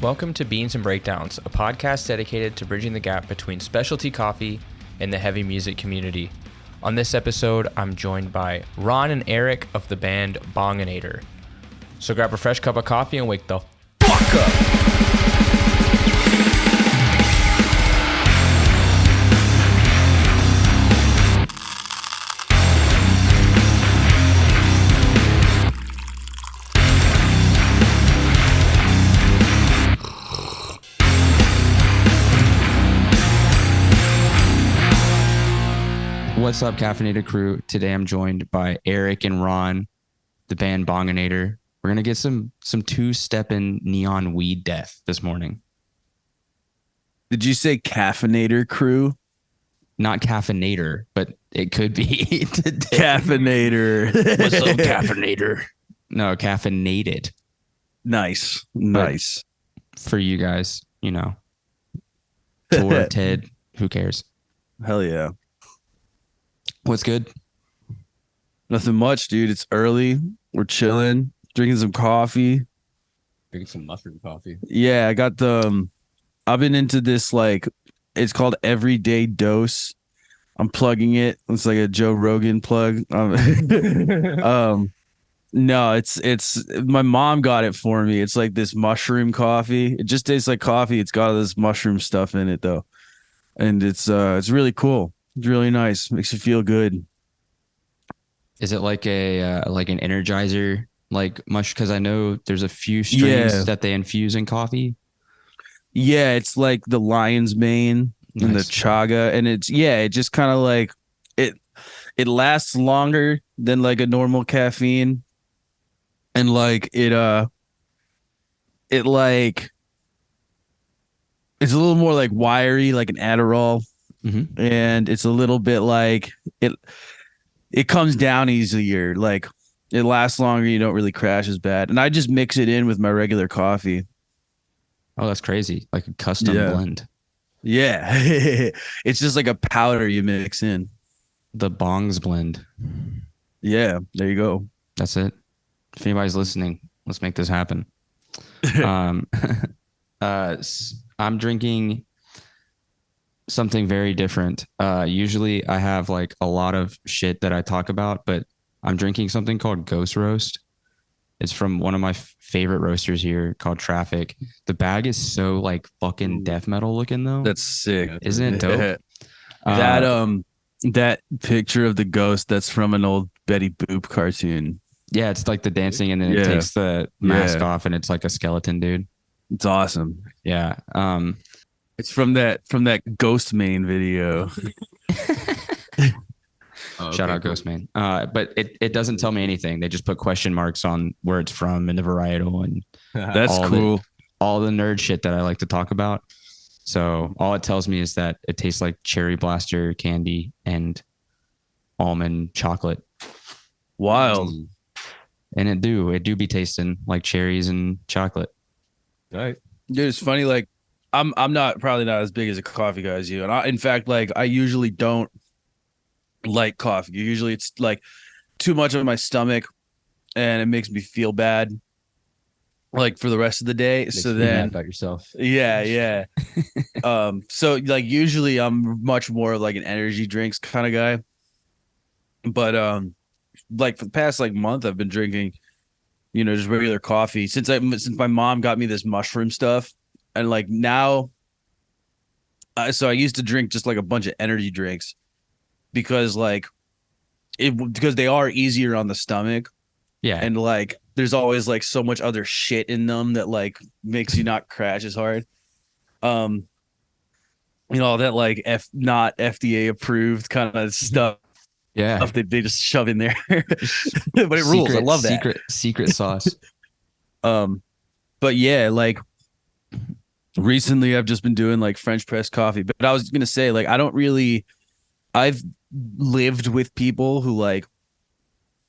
Welcome to Beans and Breakdowns, a podcast dedicated to bridging the gap between specialty coffee and the heavy music community. On this episode, I'm joined by Ron and Erik of the band Bonginator. So grab a fresh cup of coffee and wake the fuck up! What's up, Caffeinated crew? Today I'm joined by Erik and Ron, the band Bonginator. We're gonna get some two-stepping neon weed death this morning. Did you say Caffeinator crew? Not caffeinator, but it could be today. Caffeinator. What's up, caffeinator? No, caffeinated. Nice. For you guys, you know. Tor, Ted, who cares? Hell yeah. What's good? Nothing much, dude. It's early. We're chilling, drinking some coffee. Drinking some mushroom coffee. Yeah, I got I've been into this, it's called Everyday Dose. I'm plugging it. It's like a Joe Rogan plug. No, it's my mom got it for me. It's like this mushroom coffee. It just tastes like coffee. It's got all this mushroom stuff in it though. And it's really cool. It's really nice. Makes you feel good. Is it like a like an Energizer mush? Because I know there's a few strains that they infuse in coffee. Yeah, it's like the lion's mane and the chaga, and it just kind of like it lasts longer than like a normal caffeine, and it's a little more like wiry, like an Adderall. Mm-hmm. And it's a little bit like it comes down easier, like it lasts longer, you don't really crash as bad. And I just mix it in with my regular coffee. Oh, that's crazy. Like a custom blend. Yeah. It's just like a powder you mix in. The Bongs blend. Yeah, there you go. That's it. If anybody's listening, let's make this happen. I'm drinking something very different. Usually I have like a lot of shit that I talk about, but I'm drinking something called Ghost Roast. It's from one of my favorite roasters here called Traffic. The bag is so like fucking death metal looking though. That's sick. Isn't it dope? That picture of the ghost, that's from an old Betty Boop cartoon. Yeah, it's like the dancing and then it takes the mask off and it's like a skeleton dude. It's awesome. Yeah. It's from that Ghost Main video. Shout out Ghost Main. But it doesn't tell me anything. They just put question marks on where it's from and the varietal and that's cool. All the nerd shit that I like to talk about. So all it tells me is that it tastes like cherry blaster candy and almond chocolate. Wild. And it do be tasting like cherries and chocolate. Right. Dude, it's funny, like I'm probably not as big as a coffee guy as you. And in fact, I usually don't like coffee. Usually it's like too much on my stomach and it makes me feel bad like for the rest of the day. So then about yourself. Yeah. So like usually I'm much more of like an energy drinks kind of guy. But like for the past like month I've been drinking, just regular coffee since my mom got me this mushroom stuff. And like now, so I used to drink just like a bunch of energy drinks because because they are easier on the stomach. Yeah. And like, there's always like so much other shit in them that like makes you not crash as hard. That like not FDA approved kind of stuff. Yeah. Stuff that they just shove in there. But it rules. I love that. Secret sauce. But yeah, like, recently I've just been doing like French press coffee, but I was going to say like I've lived with people who like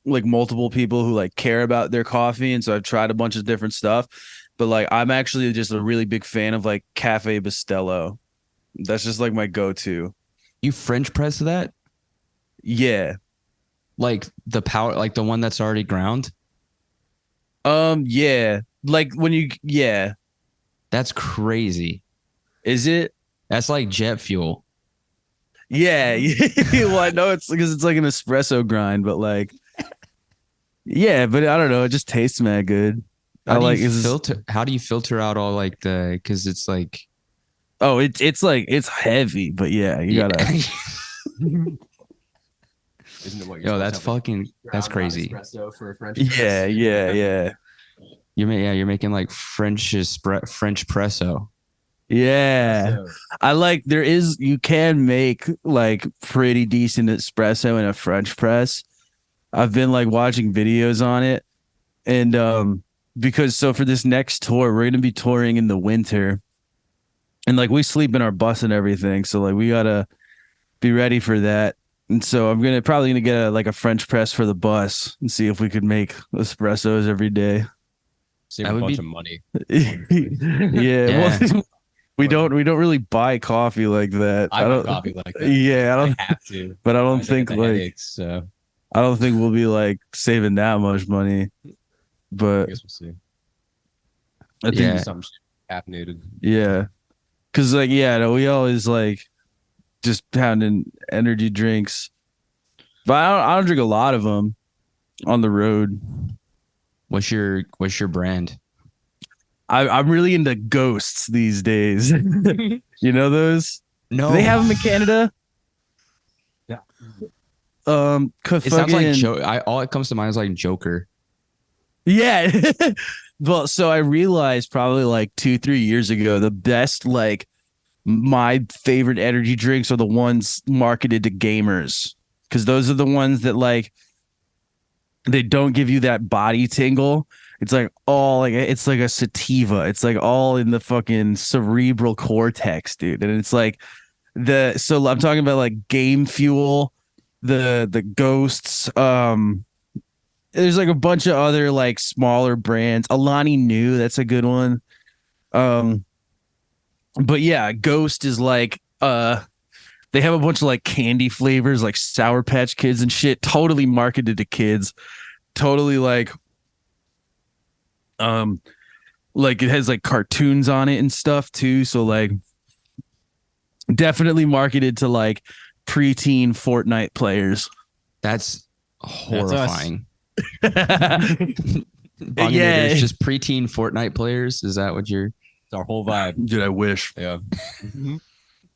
multiple people who like care about their coffee, and so I've tried a bunch of different stuff, but like I'm actually just a really big fan of like Cafe Bustelo. That's just like my go-to. You French press that? Yeah. Like the power, like the one that's already ground? Yeah. Like when you That's crazy. Is it? That's like jet fuel. Yeah. Well, I know it's because it's like an espresso grind, but like, yeah, but I don't know. It just tastes mad good. I like it's How do you filter out all like because it's like, oh, it's like it's heavy, but yeah, you yeah. gotta. Isn't it what you're Yo, supposed that's to have like fucking, that's ground hot crazy. espresso for a French Yeah, press? yeah, yeah, You're making like French presso. yeah. Espresso. I like there is you can make like pretty decent espresso in a French press. I've been like watching videos on it, and because so for this next tour, we're gonna be touring in the winter, and like we sleep in our bus and everything, so like we gotta be ready for that. And so I'm gonna probably gonna get like a French press for the bus and see if we could make espressos every day. Save That a would bunch be, of money. Yeah, well, yeah. we don't really buy coffee like that. I I buy don't. coffee like that. Yeah, I I don't. have to. But I don't Otherwise, I get think the like headaches. So I don't think we'll be like saving that much money. I But guess we'll see. I think Yeah. Some shit caffeinated. yeah, because like yeah, no, we always like just pounding energy drinks. But I don't drink a lot of them on the road. What's your brand? I'm really into ghosts these days. You know those? Do they No. have them in Canada? Yeah. It sounds like Fucking all it comes to mind is like Joker. yeah. Well, so I realized probably like 2-3 years ago, the best like my favorite energy drinks are the ones marketed to gamers because those are the ones that like they don't give you that body tingle. It's like all like it's like a sativa. It's like all in the fucking cerebral cortex, dude. And it's like the so I'm talking about like Game Fuel, the Ghosts. There's like a bunch of other like smaller brands. Alani Nu, that's a good one. Um, but yeah, Ghost is like they have a bunch of like candy flavors like Sour Patch Kids and shit, totally marketed to kids. Totally like it has like cartoons on it and stuff too. So like definitely marketed to like preteen Fortnite players. That's That's us. horrifying. Bonginator Yeah. is just preteen Fortnite players. Is that what you're? It's our whole vibe. Dude, I wish. Yeah.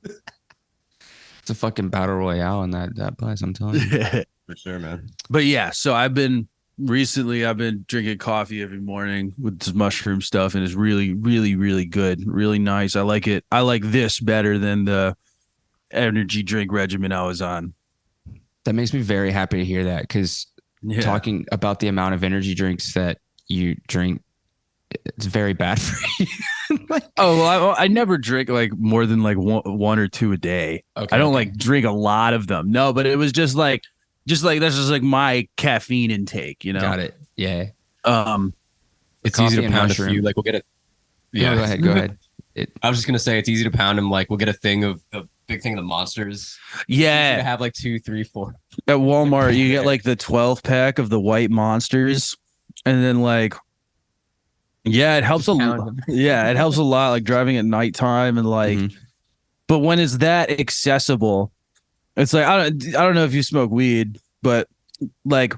It's a fucking battle royale in that place. I'm telling you. For sure, man. But yeah, so I've been drinking coffee every morning with this mushroom stuff, and it's really, really, really good. Really nice. I like it. I like this better than the energy drink regimen I was on. That makes me very happy to hear that because Yeah. talking about the amount of energy drinks that you drink, it's very bad for you. Like, Oh, well, I never drink like more than like one or two a day. Okay. I don't like drink a lot of them. No, but it was just like that's just like my caffeine intake, you know? got it. Yeah. It's coffee easy to and pound mushroom. a few. Like we'll get a. Yeah. Go ahead. Go ahead. I was just gonna say it's easy to pound them. Like we'll get a thing of the big thing of the monsters. Yeah. To have like 2, 3, 4. At Walmart, you get like the 12 pack of the white monsters, and then like, yeah, it helps a lot. Yeah, it helps a lot. Like driving at nighttime and like, Mhm. but when it's that accessible, it's like I don't know if you smoke weed, but like,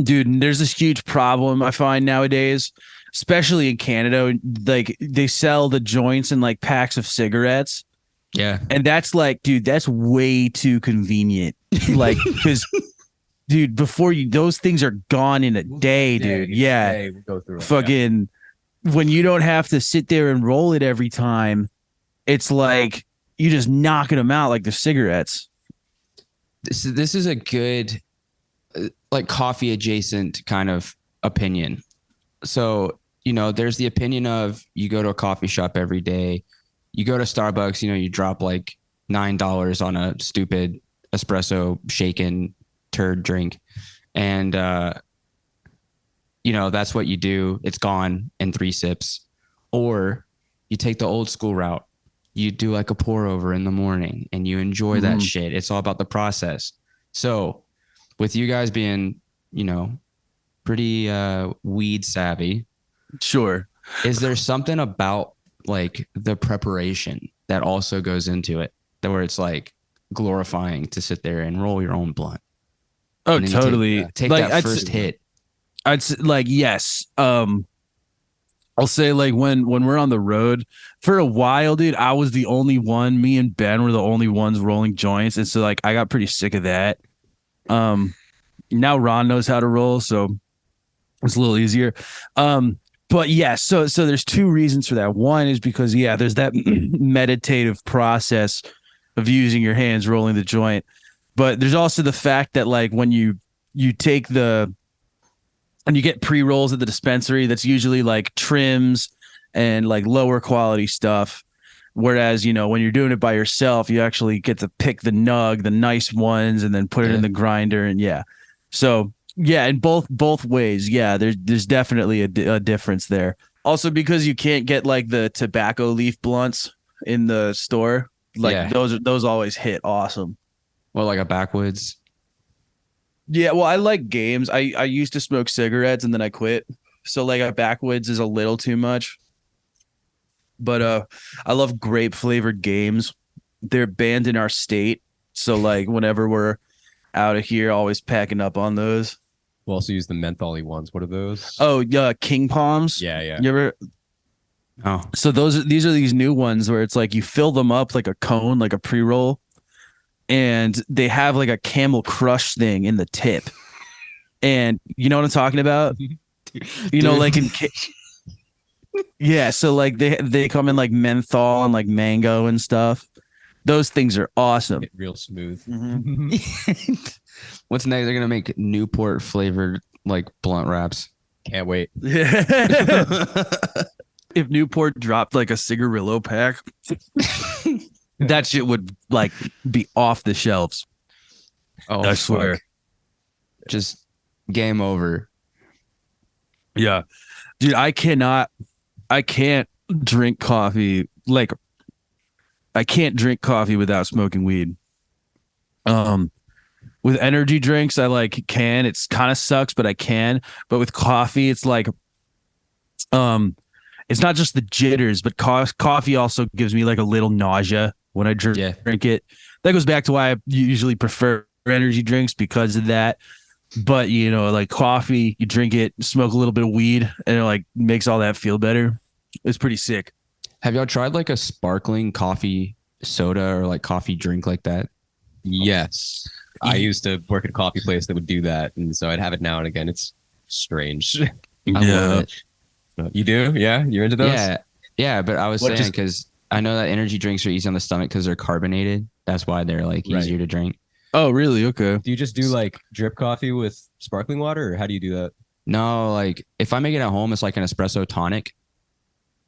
dude, there's this huge problem I find nowadays, especially in Canada. Like they sell the joints in like packs of cigarettes. Yeah. And that's like, dude, that's way too convenient. Like, because, dude, those things are gone in a day, dude. Yeah. Hey, we'll go through it. Fucking, when you don't have to sit there and roll it every time, it's like you just knocking them out like the cigarettes. This is a good, like coffee adjacent kind of opinion. So, there's the opinion of you go to a coffee shop every day, you go to Starbucks, you drop like $9 on a stupid espresso shaken turd drink. And, that's what you do. It's gone in 3 sips. Or you take the old school route. You do like a pour over in the morning and you enjoy that shit. It's all about the process. So with you guys being, pretty weed savvy, Sure. Is there something about like the preparation that also goes into it, that where it's like glorifying to sit there and roll your own blunt? Oh, And then you totally. take Like that first hit. like yes. I'll say like when we're on the road for a while, dude, I was the only one. Me and Ben were the only ones rolling joints, and so like I got pretty sick of that. Now Ron knows how to roll, so it's a little easier. But yeah, so there's two reasons for that. One is because there's that meditative process of using your hands rolling the joint, but there's also the fact that like when you take and you get pre-rolls at the dispensary, that's usually like trims and like lower quality stuff. Whereas, when you're doing it by yourself, you actually get to pick the nice ones, and then put it in the grinder. And so in both ways, there's definitely a difference there. Also, because you can't get like the tobacco leaf blunts in the store, like those always hit awesome. Well, like a backwoods. Yeah, well, I like games. I used to smoke cigarettes and then I quit. So like a backwoods is a little too much. But I love grape flavored games. They're banned in our state. So like whenever we're out of here, always packing up on those. We'll also use the mentholy ones. What are those? Oh, yeah, King Palms. Yeah. You ever? Oh, So these are these new ones where it's like you fill them up like a cone, like a pre-roll, and they have like a Camel Crush thing in the tip. And you know what I'm talking about? Like so like they come in like menthol and like mango and stuff. Those things are awesome. Get real smooth. Mm-hmm. What's next? They're gonna make Newport flavored like blunt wraps. Can't wait. If Newport dropped like a cigarillo pack, that shit would like be off the shelves. Oh, I swear. Just game over. Yeah. Dude, I can't drink coffee. Like, I can't drink coffee without smoking weed. With energy drinks, I like can. It's kind of sucks, but I can. But with coffee, it's like, it's not just the jitters, but coffee also gives me like a little nausea when I drink it. That goes back to why I usually prefer energy drinks, because of that. But like coffee, you drink it, smoke a little bit of weed, and it like makes all that feel better. It's pretty sick. Have y'all tried like a sparkling coffee soda or like coffee drink like that? Yes. I used to work at a coffee place that would do that, and so I'd have it now and again. It's strange. I love it. You do? Yeah? You're into those? Yeah, but I was saying because I know that energy drinks are easy on the stomach because they're carbonated. That's why they're like easier to drink. Oh, really? Okay. Do you just do like drip coffee with sparkling water, or how do you do that? No, like if I make it at home, it's like an espresso tonic.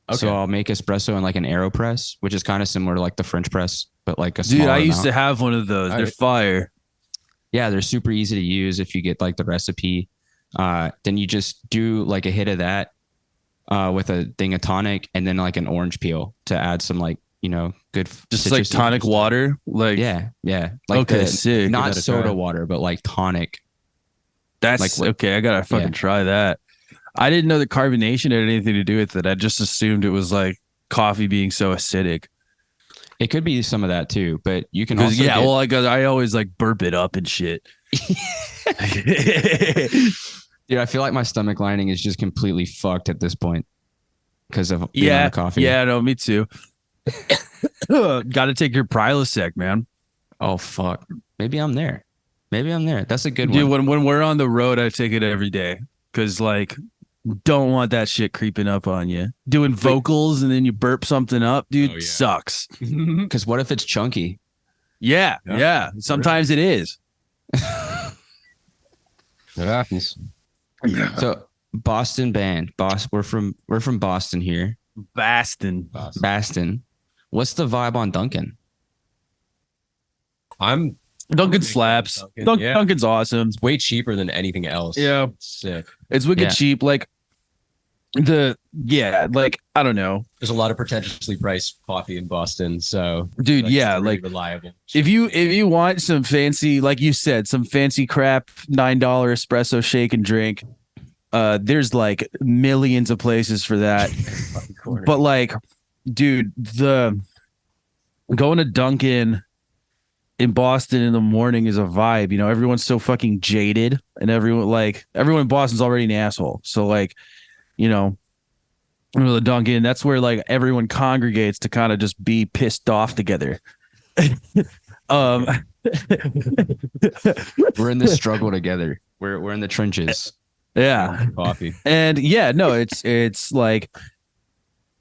Okay. So I'll make espresso in like an AeroPress, which is kind of similar to like the French press, but like a smaller I used amount. to have one of those. They're fire. Yeah, they're super easy to use if you get like the recipe. Then you just do like a hit of that with a thing of tonic, and then like an orange peel to add some like good just like tonic water. Like yeah, like okay, sick. Not soda water, but like tonic. That's like okay. I gotta fucking try that. I didn't know that carbonation had anything to do with it. I just assumed it was like coffee being so acidic. It could be some of that too, but you can also I always like burp it up and shit. Dude, I feel like my stomach lining is just completely fucked at this point because of being on the coffee. Yeah, no, me too. Got to take your Prilosec, man. Oh fuck, maybe I'm there. That's a good one. Dude, when we're on the road, I take it every day because like don't want that shit creeping up on you. Doing vocals and then you burp something up, dude, sucks. Because what if it's chunky? Yeah. Sometimes it is. It happens. So Boston band, we're from Boston here. Boston. What's the vibe on Duncan? Duncan slaps. Duncan's awesome. It's way cheaper than anything else. Yeah, it's sick. It's wicked cheap. Like like I don't know. There's a lot of pretentiously priced coffee in Boston, so dude, like reliable. If you want some fancy, like you said, some fancy crap $9 espresso shake and drink, There's like millions of places for that. But like, dude, the going to Dunkin' in Boston in the morning is a vibe. You know, everyone's so fucking jaded, and everyone in Boston's already an asshole. So like, you know, the Dunkin', that's where like everyone congregates to kind of just be pissed off together. um, We're in this struggle together. We're in the trenches. yeah, Coffee. and yeah, no, it's like,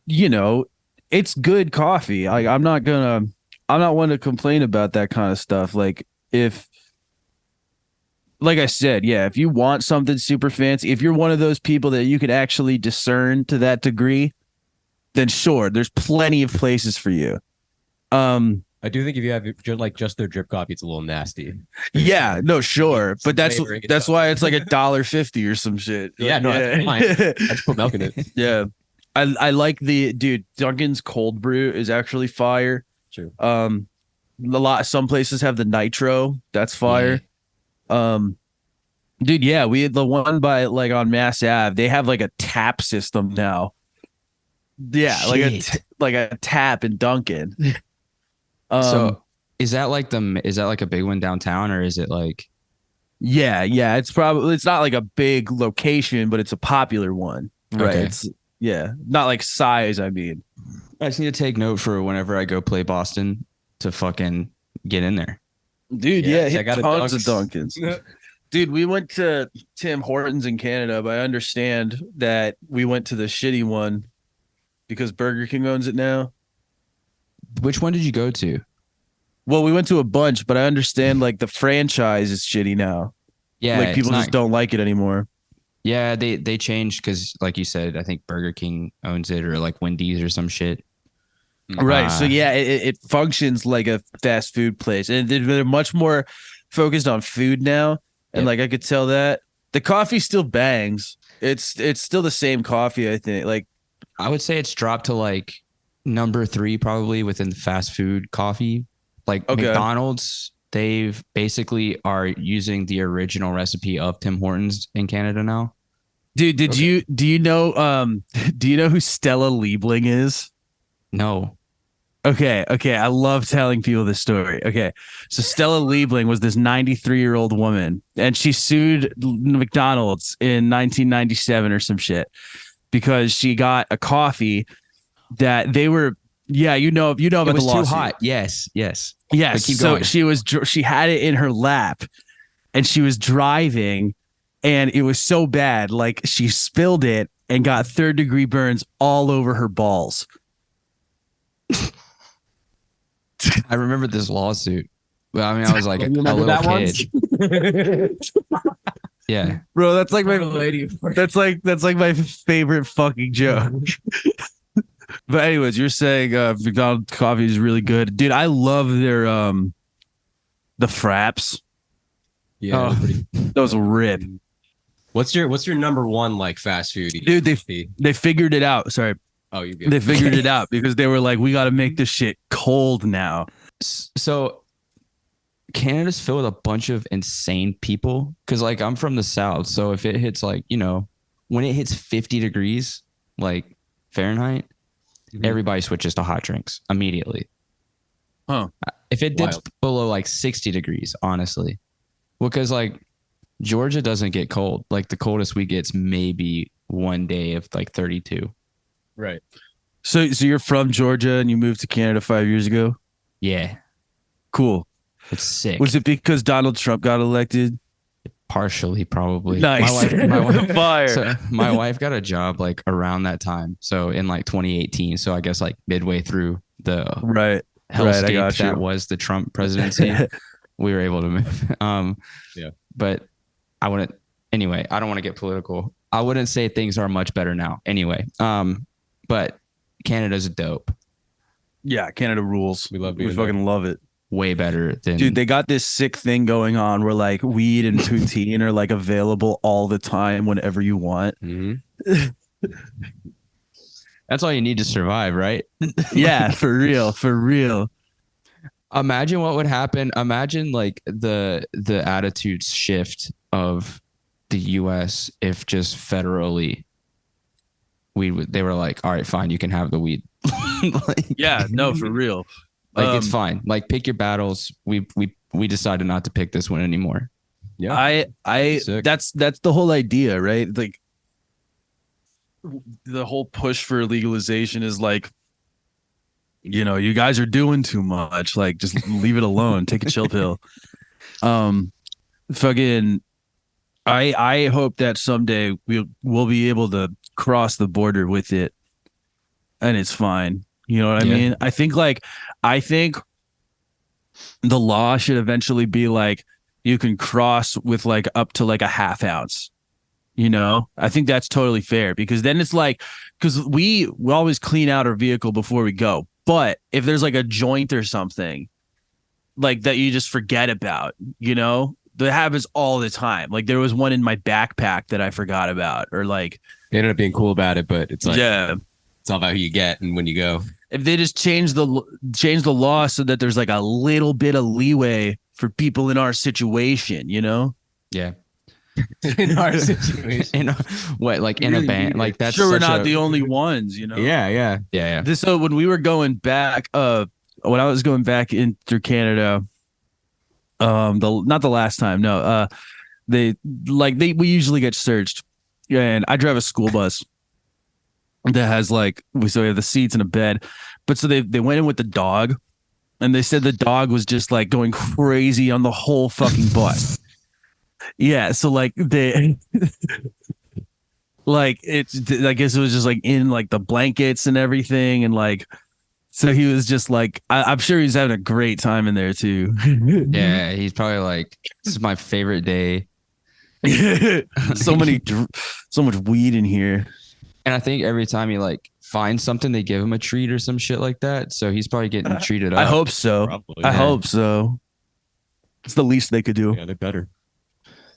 you know, it's good coffee. Like I'm not one to complain about that kind of stuff. Like if, like I said, yeah, if you want something super fancy, if you're one of those people that you can actually discern to that degree, then sure, there's plenty of places for you. I do think if you have like just their drip coffee, it's a little nasty. Yeah, no, sure, but that's flavoring and that's stuff. why it's like $1.50 or some shit. Yeah, no, that's fine. I just put milk in it. Yeah, I like the dude. Dunkin's cold brew is actually fire. True. Some places have the nitro. That's fire. Dude, yeah, we had the one by like on Mass Ave. They have like a tap system now. Yeah, Shit. like a tap in Dunkin'. So is that like a big one downtown, or is it like? Yeah, it's not like a big location, but it's a popular one. Right. Okay. It's not like size, I mean. I just need to take note for whenever I go play Boston to fucking get in there. Dude, Yeah, yeah, check hit out a tons of Dunks. Dunkins. Dude, we went to Tim Hortons in Canada, but I understand that we went to the shitty one because Burger King owns it now. Which one did you go to? Well, we went to a bunch, but I understand like the franchise is shitty now. Yeah, Like it's people not- just don't like it anymore. Yeah, they changed because, like you said, I think Burger King owns it, or like Wendy's or some shit. Right. So Ah. yeah, it functions like a fast food place, and they're much more focused on food now. And Yep. like I could tell that the coffee still bangs. It's still the same coffee, I think. Like I would say it's dropped to like number 3 probably within fast food coffee. Like Okay. McDonald's, they've basically are using the original recipe of Tim Hortons in Canada now. dude, do you know do you know who Stella Liebling is? No. Okay, I love telling people this story. Okay, so Stella Liebling was this 93-year-old woman, and she sued McDonald's in 1997 or some shit because she got a coffee that they were. Yeah, you know It about was the too lawsuit. hot. Yes. Yes. But keep So going. she had it in her lap, and she was driving, and it was so bad, like she spilled it and got 3rd-degree burns all over her balls. I remember this lawsuit. Well, I mean, I was like a remember little that kid. Yeah. Bro, that's like that's like my favorite fucking joke. But anyways, you're saying McDonald's coffee is really good. Dude, I love their the fraps. Yeah. Oh. Pretty, Those rip. what's your number one like fast food? Dude, they figured it out. Sorry. Oh, you good? They figured it out because they were like, we got to make this shit cold now. So Canada's filled with a bunch of insane people because like I'm from the South. So if it hits like, you know, when it hits 50 degrees, like Fahrenheit, everybody switches to hot drinks immediately. Huh. If it dips Wild. below like 60 degrees, honestly, because like Georgia doesn't get cold. Like the coldest we get's maybe one day of like 32. Right. So you're from Georgia and you moved to Canada 5 years ago? Yeah, Cool. it's sick. Was it because Donald Trump got elected? Partially, probably. Nice. My wife, Fire. so my wife got a job like around that time. So in like 2018. So I guess like midway through the Right. hellscape I got you. that was the Trump presidency, we were able to move. Yeah. But I wouldn't. Anyway, I don't want to get political. I wouldn't say things are much better now. Anyway, but Canada's dope. Yeah, Canada rules. We love We being fucking love it. Way better than Dude, they got this sick thing going on where like weed and poutine are like available all the time whenever you want. That's all you need to survive, right? Yeah, for real. Imagine what would happen. Imagine like the attitudes shift of the US if just federally they were like, all right, fine, you can have the weed. like, Yeah, no, for real. it's fine. Like pick your battles. We decided not to pick this one anymore. Yeah. That's the whole idea, right? Like the whole push for legalization is like, you guys are doing too much. Like, just leave it alone. Take a chill pill. Fucking, I hope that someday we'll be able to cross the border with it, and it's fine. You know what I mean? I think the law should eventually be like you can cross with like up to like a half ounce. I think that's totally fair, because then it's like, because we always clean out our vehicle before we go. But if there's like a joint or something like that you just forget about, that happens all the time. Like there was one in my backpack that I forgot about, or like They ended up being cool about it, but it's like, yeah, it's all about who you get and when you go. if they just change the law so that there's like a little bit of leeway for people in our situation, Yeah. In our situation. What, like in a band? Like that's sure we're such not a- the only ones, Yeah. So when we were going back, when I was going back in through Canada, not the last time, no, we usually get searched, and I drive a school bus that has so we have the seats and a bed, but so they went in with the dog, and they said the dog was just like going crazy on the whole fucking bus. Yeah, so like they like it's I guess it was just like in like the blankets and everything, and like so he was just like I'm sure he's having a great time in there too. Yeah, he's probably like, this is my favorite day. so much weed in here. And I think every time he like finds something, they give him a treat or some shit like that. So he's probably getting treated up. I hope so. Probably, I yeah. hope so. It's the least they could do. Yeah, they're better.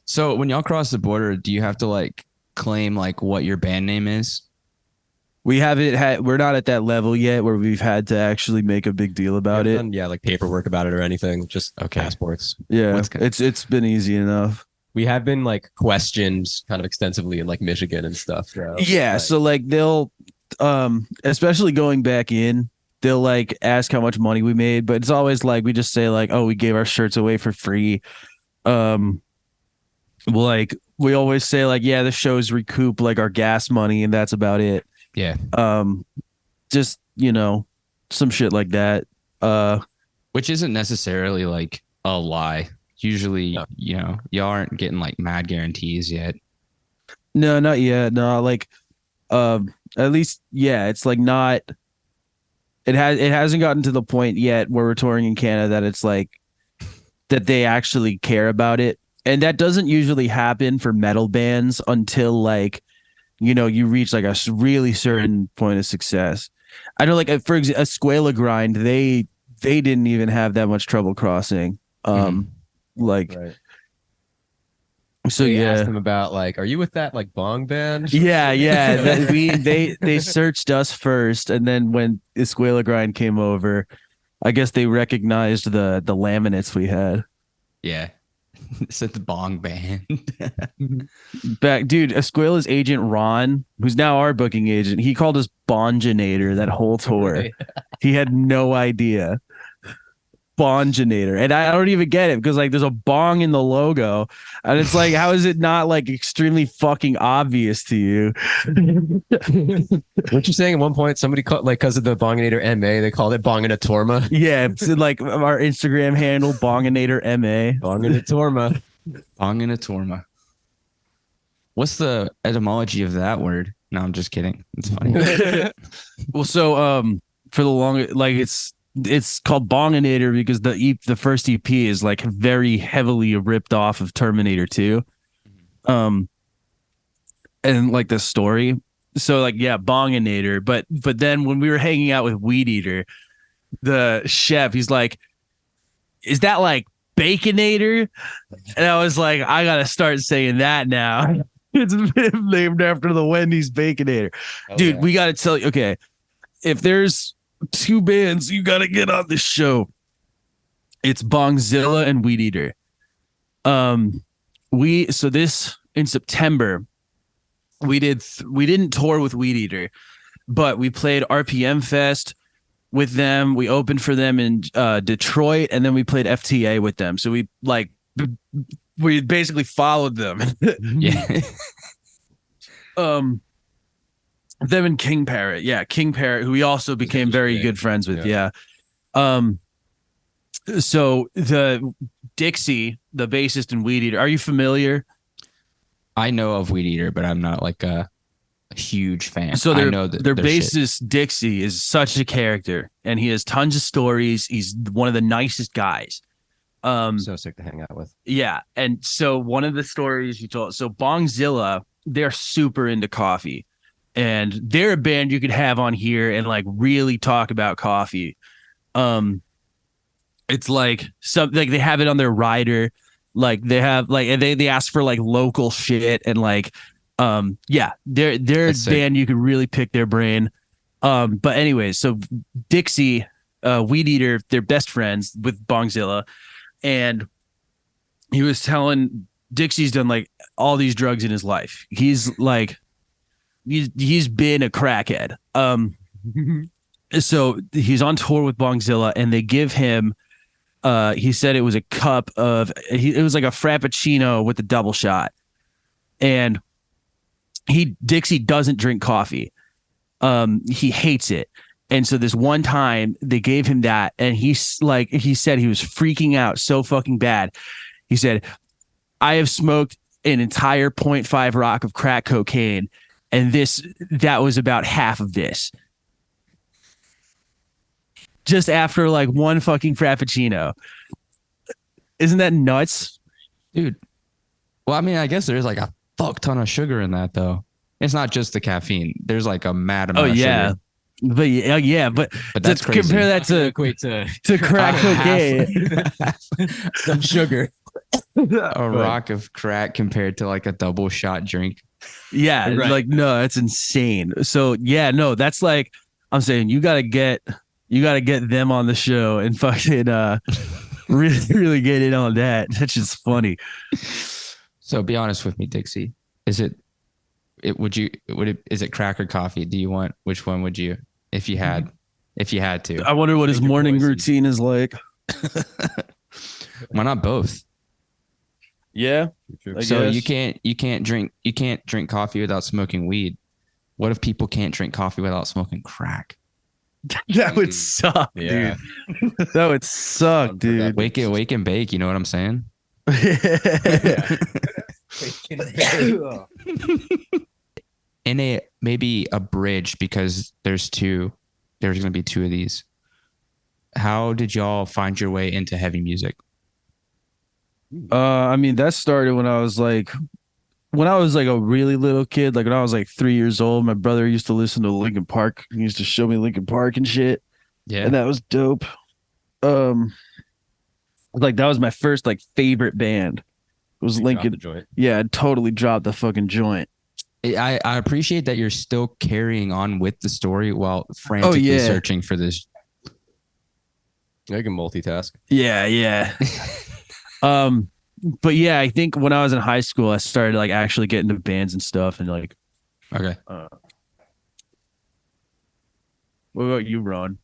So when y'all cross the border, do you have to like claim like what your band name is? We haven't had. We're not at that level yet where we've had to actually make a big deal about it. Done, like paperwork about it or anything. Just passports. Yeah, it's been easy enough. We have been like questioned kind of extensively in like Michigan and stuff. Yeah, so like they'll, especially going back in, they'll like ask how much money we made, but it's always like we just say like, oh, we gave our shirts away for free. Like we always say like, yeah, the shows recoup like our gas money, and that's about it. Yeah. Just some shit like that. Which isn't necessarily like a lie. Usually, No. Y'all aren't getting like mad guarantees yet. No, not yet. No, like, at least, yeah, it's like not. It hasn't gotten to the point yet where we're touring in Canada that it's like that they actually care about it, and that doesn't usually happen for metal bands until like, you reach like a really certain point of success. I know, like for example, Escuela Grind, they didn't even have that much trouble crossing. Like. Right. So they yeah, asked them about like, are you with that like bong band? yeah. They searched us first, and then when Escuela Grind came over, I guess they recognized the laminates we had. Yeah. It's at the Bong Band. Back, dude, Escuela's agent Ron, who's now our booking agent, he called us Bonginator that whole tour. Right. He had no idea. Bonginator, and I don't even get it because like there's a bong in the logo, and it's like, how is it not like extremely fucking obvious to you? Weren't you saying at one point somebody called like because of the Bonginator MA, they called it Bonginatorma? Yeah, it's like our Instagram handle, Bonginator MA. Bonginatorma. Bonginatorma. What's the etymology of that word? No, I'm just kidding. It's funny. Well, so for the long, like it's called Bonginator because the first EP is like very heavily ripped off of Terminator 2. And like the story. So like, yeah, Bonginator. But then when we were hanging out with Weed Eater, the chef, he's like, is that like Baconator? And I was like, I gotta start saying that now. It's named after the Wendy's Baconator. Dude, yeah. we gotta tell you, okay, if there's two bands you gotta get on this show, it's Bongzilla and Weed Eater. So this in September, we didn't tour with Weed Eater, but we played RPM Fest with them. We opened for them in Detroit, and then we played FTA with them. So we basically followed them. Yeah. Them and King Parrot. Yeah, King Parrot, who we also became very good friends with. Yeah. So the Dixie, the bassist in Weed Eater, are you familiar? I know of Weed Eater, but I'm not like a huge fan. So I know that their their shit. bassist Dixie is such a character, and he has tons of stories. He's one of the nicest guys. So sick to hang out with. Yeah, and so one of the stories you told. So Bongzilla, they're super into coffee, and they're a band you could have on here and like really talk about coffee. It's like something like they have it on their rider, like they have like and they ask for like local shit and like yeah, they're a band you could really pick their brain. But anyways, so Dixie, Weed Eater, they're best friends with Bongzilla, and he was telling Dixie's done like all these drugs in his life. He's like he's been a crackhead. So he's on tour with Bongzilla, and they give him he said it was a cup of it was like a frappuccino with a double shot, and Dixie doesn't drink coffee. He hates it. And so this one time they gave him that, and he said he was freaking out so fucking bad. He said, I have smoked an entire 0.5 rock of crack cocaine, and that was about half of this. Just after like one fucking frappuccino. Isn't that nuts? Dude. Well, I mean, I guess there's like a fuck ton of sugar in that though. It's not just the caffeine. There's like a mad amount of sugar. But that's crazy. Compare that to Equate to crack cocaine. some sugar. A rock of crack compared to like a double shot drink. Yeah, Right. like no, that's insane. So yeah, no, that's like I'm saying you gotta get them on the show and fucking really really get in on that. That's just funny. So be honest with me, Dixie. Is it crack or coffee? Do you want which one would you if you had to? I wonder what his morning routine is like. Why not both? Yeah. So you can't drink coffee without smoking weed. What if people can't drink coffee without smoking crack? That would suck, Yeah. dude. That would suck, dude. Wake and bake, you know what I'm saying? In maybe a bridge, because there's going to be two of these. How did y'all find your way into heavy music? I mean, that started when I was like a really little kid, like when I was like 3 years old. My brother used to listen to Linkin Park. He used to show me Linkin Park and shit. Yeah. And that was dope. Like that was my first like favorite band. It was Linkin. Yeah, I totally dropped the fucking joint. I appreciate that you're still carrying on with the story while frantically searching for this. I can multitask. Yeah. But yeah, I think when I was in high school, I started like actually getting into bands and stuff, and like. Okay. What about you, Ron?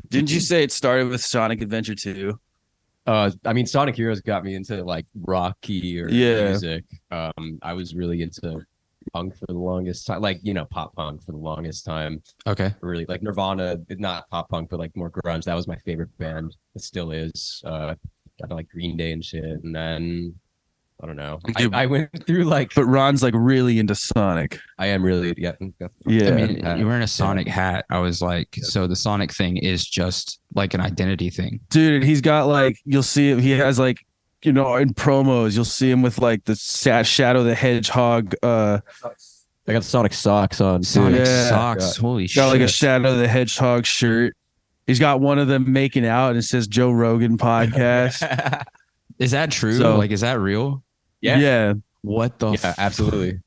Didn't you say it started with Sonic Adventure 2? I mean, Sonic Heroes got me into like rocky or music. I was really into punk for the longest time, like, you know, pop punk for the longest time. Okay. Really like Nirvana, not pop punk, but like more grunge. That was my favorite band. It still is. Got like Green Day and shit. And then I don't know. I went through like, but Ron's like really into Sonic. I am really, yeah. I mean, you're wearing a Sonic hat. I was like, so the Sonic thing is just like an identity thing. Dude, he's got like, you'll see him. He has like, you know, in promos, you'll see him with like the Shadow the Hedgehog. I got Sonic socks on. Sonic socks. Holy shit. Got like a Shadow the Hedgehog shirt. He's got one of them making out and it says Joe Rogan podcast. Is that true? So, like, is that real? Yeah. What the? Yeah, absolutely.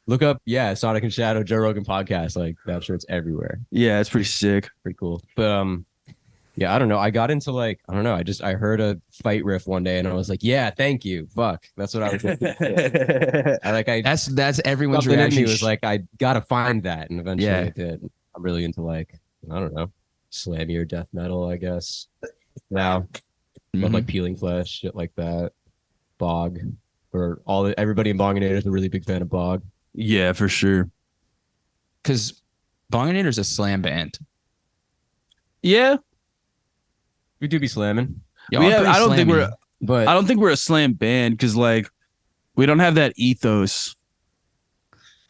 Look up, Sonic and Shadow, Joe Rogan podcast. Like that shirt's everywhere. Yeah, it's pretty sick. Pretty cool. But Yeah, I don't know. I got into like, I don't know. I heard a fight riff one day and I was like, yeah, thank you. Fuck. That's what I was looking for. I That's everyone's something in me reaction. was like, I gotta find that. And eventually Yeah. I did. I'm really into like, I don't know, slammier death metal, I guess. Now, love like Mhm. Peeling Flesh, shit like that. Bog. Or everybody in Bonginator is a really big fan of Bog. Yeah, for sure. Because Bonginator's a slam band. Yeah, We do be slamming. Y'all are pretty I don't think slammy. But I don't think we're a slam band because like we don't have that ethos.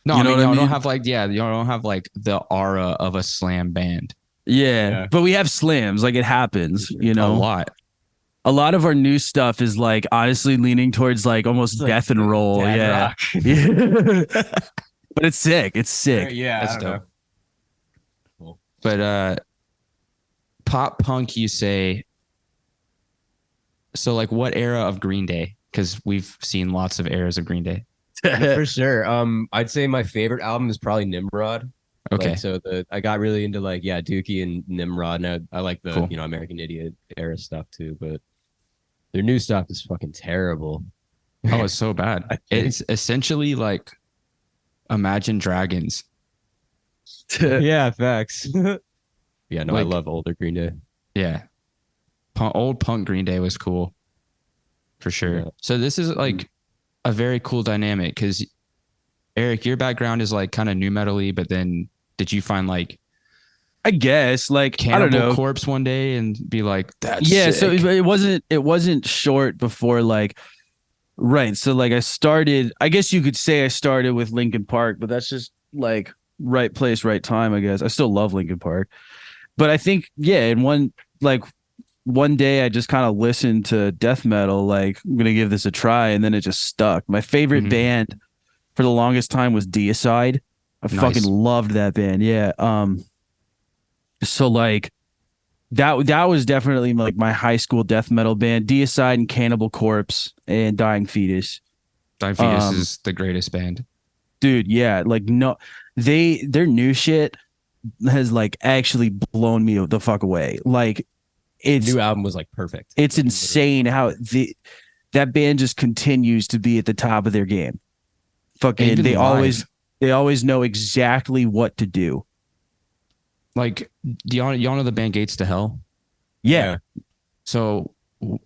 No, You I know mean what I y'all don't mean? have like y'all don't have like the aura of a slam band. Yeah, Yeah. but we have slams. Like it happens. You A know, lot. a lot of our new stuff is like honestly leaning towards like almost like death and roll. dad Yeah, rock. yeah. But it's sick. It's sick. Yeah, That's I don't dope. know. Cool. But pop punk, you say. So like what era of Green Day? Because we've seen lots of eras of Green Day. For sure. I'd say my favorite album is probably Nimrod. Okay. Like, so I got really into like Dookie and Nimrod, and I like the Cool. American Idiot era stuff too. But their new stuff is fucking terrible. Oh, it's so bad. It's essentially like Imagine Dragons. Yeah, facts. Yeah, no, I Like- love older Green Day. Yeah. Old punk Green Day was cool. For sure. Yeah. So this is like a very cool dynamic because Eric, your background is like kind of new metal-y, but then did you find like I guess like I don't Cannibal know. Corpse one day and be like, that's Yeah, so sick. it wasn't short before like right. So like I guess you could say I started with Linkin Park, but that's just like right place, right time, I guess. I still love Linkin Park. But I think yeah, in one day I just kind of listened to death metal, like I'm gonna give this a try, and then it just stuck. My favorite Mhm. band for the longest time was Deicide. I Nice. fucking loved that band. Yeah. So like that was definitely like my high school death metal band. Deicide and Cannibal Corpse and Dying Fetus. Dying Fetus um, is the greatest band. Dude, yeah, like no, their new shit has like actually blown me the fuck away. Like it's New album was like perfect. it's insane how that band just continues to be at the top of their game. Fucking Even they live. always know exactly what to do. Like, do y'all know the band Gates to Hell? Yeah. So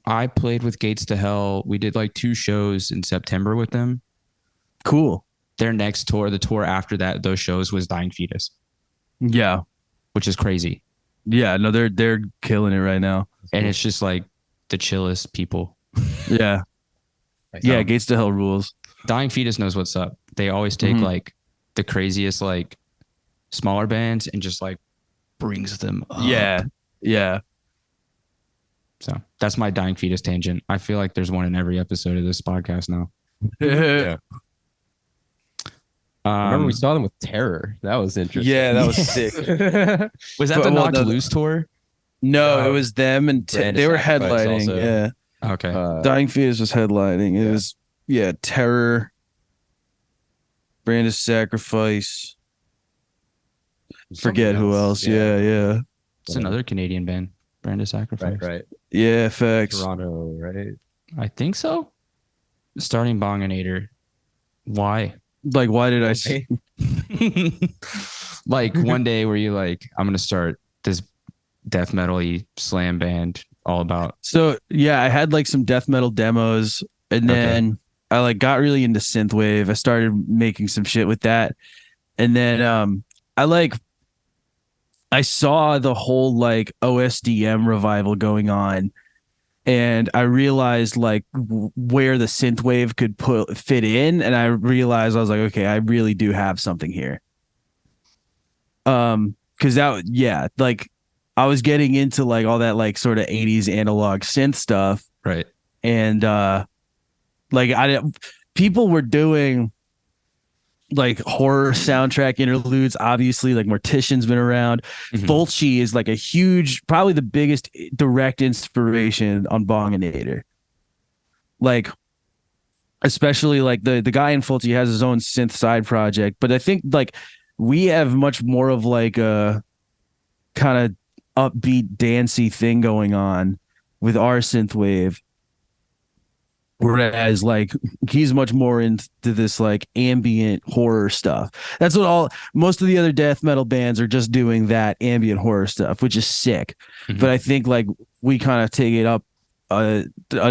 I played with Gates to Hell. We did like 2 shows in September with them. Cool. Their next tour, the tour after that, those shows was Dying Fetus, Yeah. which is crazy. Yeah, no, they're killing it right now. And it's just like the chillest people. Yeah. Like, Yeah, Gates to Hell rules. Dying Fetus knows what's up. They always take Mhm. like the craziest like smaller bands and just like brings them up. Yeah. Yeah. So that's my Dying Fetus tangent. I feel like there's one in every episode of this podcast now. Yeah. I remember we Um, saw them with Terror. That was interesting. Yeah, that was sick. was that But- the well, Knocked no, Loose tour? No, No. it was them and Brand of they were Sacrifice headlining. also. Yeah. Okay. Dying Fetus was headlining. It Yeah. was Terror, Brand of Sacrifice. Forget who else. Yeah. It's another Canadian band, Brand of Sacrifice. Right. Yeah, facts. Toronto, right? I think so. Starting Bonginator. Why? Like, why did I say? Like one day where you like, I'm gonna start this death metal-y slam band all about. So yeah, I had like some death metal demos, and Okay. then I like got really into synthwave. I started making some shit with that, and then I saw the whole like OSDM revival going on, and I realized like where the synthwave could fit in, and I realized I was like, okay, I really do have something here. Because like I was getting into like all that like sort of 80s analog synth stuff, Right. and like people were doing like horror soundtrack interludes. Obviously, like Mortician's been around. Mhm. Fulci is like a huge, probably the biggest direct inspiration on Bonginator. Like, especially like the guy in Fulci has his own synth side project, but I think like we have much more of like a kind of upbeat, dancey thing going on with our synthwave. Whereas like he's much more into this like ambient horror stuff. That's what most of the other death metal bands are, just doing that ambient horror stuff, which is sick. Mhm. But I think like we kind of take it up a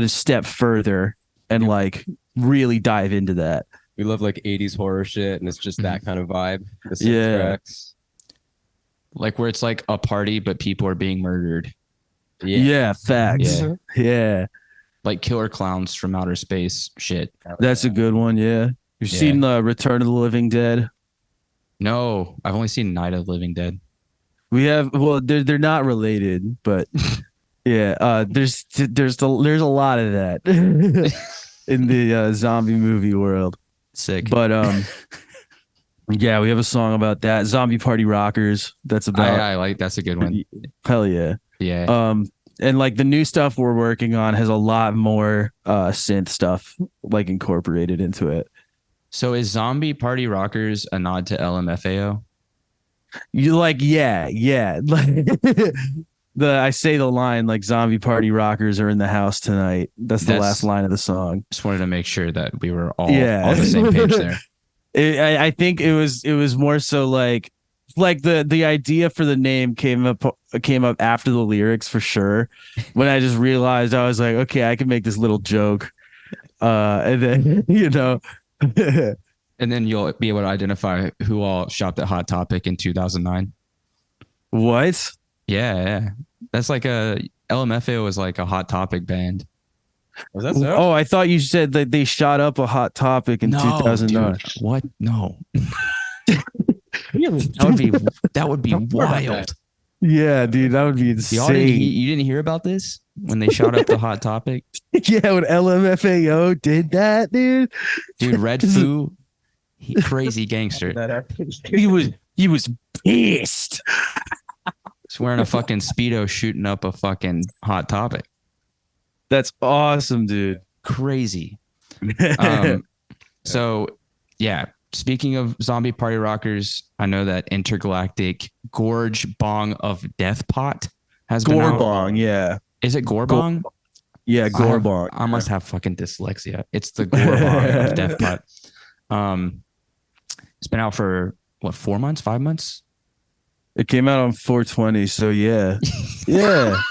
step further and like really dive into that. We love like 80s horror shit, and it's just that kind of vibe. The synth Yeah. tracks. Like where it's like a party, but people are being murdered. Yeah, facts. Yeah. Yeah. Like killer clowns from outer space shit. That's a good one. Yeah. You've seen Return of the Living Dead? No, I've only seen Night of the Living Dead. We have, well, they're not related, but yeah, there's a lot of that in the zombie movie world. Sick. But yeah, we have a song about that. Zombie Party Rockers. That's about I like that's a good one. hell yeah. Yeah. And like the new stuff we're working on has a lot more synth stuff like incorporated into it. So is Zombie Party Rockers a nod to LMFAO? You like, yeah. Like I say the line like zombie party rockers are in the house tonight. That's the last line of the song. Just wanted to make sure that we were all on the same page there. I think it was more so like the idea for the name came up after the lyrics for sure. When I just realized, I was like, okay, I can make this little joke, and then And then you'll be able to identify who all shopped at Hot Topic in 2009. What? Yeah. That's like LMFAO was like a Hot Topic band. Was that so? Oh, I thought you said that they shot up a Hot Topic in 2009. Dude, what? No. That would be wild. Yeah, dude, that would be insane. You didn't hear about this when they shot up the Hot Topic? Yeah, when LMFAO did that, dude. Dude, Red Foo, crazy gangster. He was pissed. He's wearing a fucking Speedo shooting up a fucking Hot Topic. That's awesome, dude. Crazy. So, yeah. Speaking of zombie party rockers, I know that Intergalactic Gorge Bong of Death Pot has been out. Gorbong, yeah. Is it Gorbong? Yeah, Gorbong. I must have fucking dyslexia. It's the Gorbong of Death Pot. It's been out for what, 4 months, 5 months? It came out on 420, so yeah. Yeah.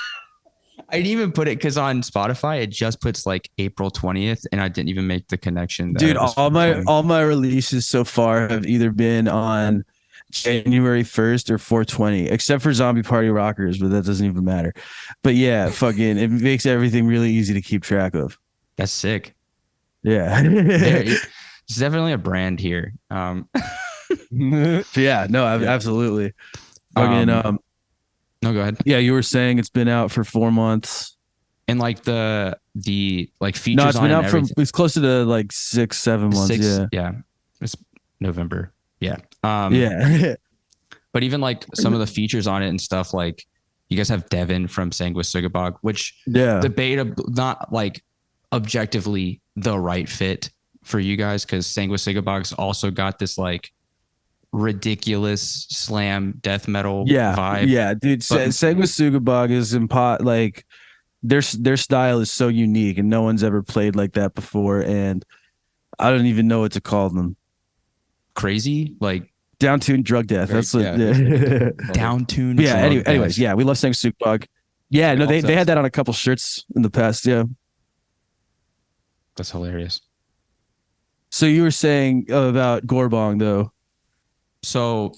I didn't even put it because on Spotify it just puts like April 20th, and I didn't even make the connection. Dude, all my releases so far have either been on January 1st or 420, except for Zombie Party Rockers, but that doesn't even matter. But yeah, fucking, it makes everything really easy to keep track of. That's sick. Yeah. It's definitely a brand here. Yeah, no, absolutely. Fucking, no, go ahead. Yeah, you were saying it's been out for 4 months. And like the like features. No, it's been out for it's closer to like 6-7 months. Yeah. It's November. Yeah. Yeah. But even like some of the features on it and stuff, like you guys have Devin from Sanguisugabog, which not like objectively the right fit for you guys, because Sanguisugabog's also got this like ridiculous slam death metal vibe. Yeah, dude. Sanguisugabog is like their style is so unique, and no one's ever played like that before, and I don't even know what to call them. Crazy, like down-tuned drug death. That's what. Yeah. Down-tuned. Yeah. Anyways, yeah, we love Sanguisugabog. Yeah, no, they had that on a couple shirts in the past. Yeah, that's hilarious. So you were saying about Gorbong though. So